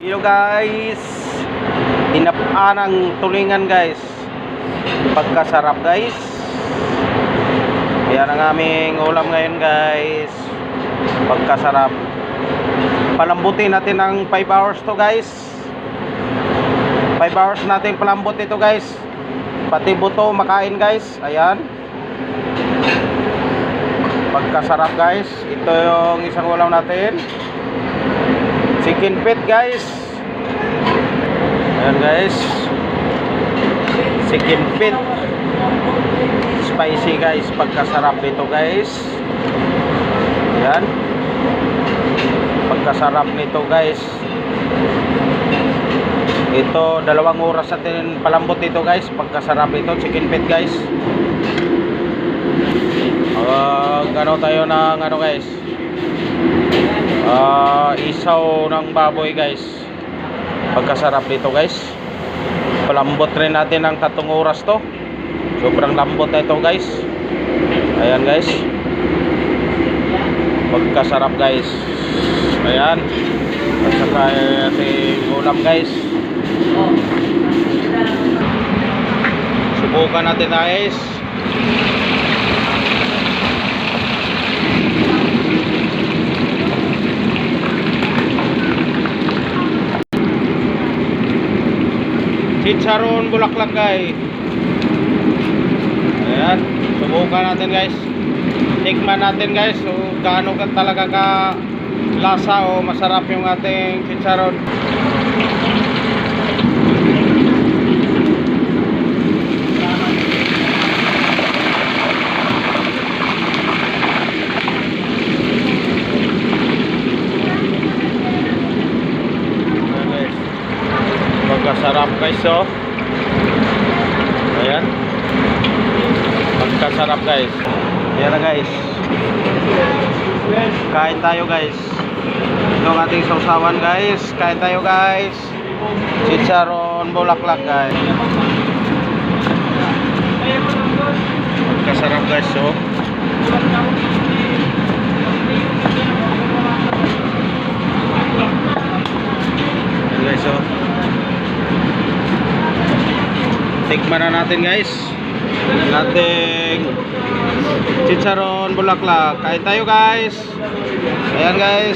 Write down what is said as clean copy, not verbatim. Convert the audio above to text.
Hello guys, tinapaan ang tulingan guys. Pagkasarap guys. Yan ang aming ulam ngayon guys. Pagkasarap. Palambutin natin ng 5 hours to guys. 5 hours natin palambot ito guys. Pati buto makain guys. Ayan. Pagkasarap guys. Ito yung isang ulam natin. Chicken feet guys. Ayan guys. Chicken feet. Spicy guys. Pagkasarap nito guys. Ayan. Pagkasarap nito guys. Ito 2 oras natin palambot dito guys. Pagkasarap nito chicken feet guys. Gano tayo ng ano guys, isaw ng baboy guys. Pagkasarap dito guys. Palambot rin natin ng 3 oras to. Sobrang lambot na ito guys. Ayan guys. Pagkasarap guys. Ayan. At saka ating ulam guys. Subukan natin guys. Chicharon bulaklak guys. Ayan, subukan natin guys. Tikman natin guys kung gaano ka talaga ka lasa o masarap yung ating chicharon. Pagkasarap guys, oh. Ayan. Pagkasarap guys. Ayan na guys. Kain tayo guys. Ito ang ating sausawan guys. Kain tayo guys. Chicharon bulaklak guys. Pagkasarap guys, oh. Ayan guys, oh. Tikman na natin guys. Nating chicharon bulaklak. Kain tayo guys. Ayan guys.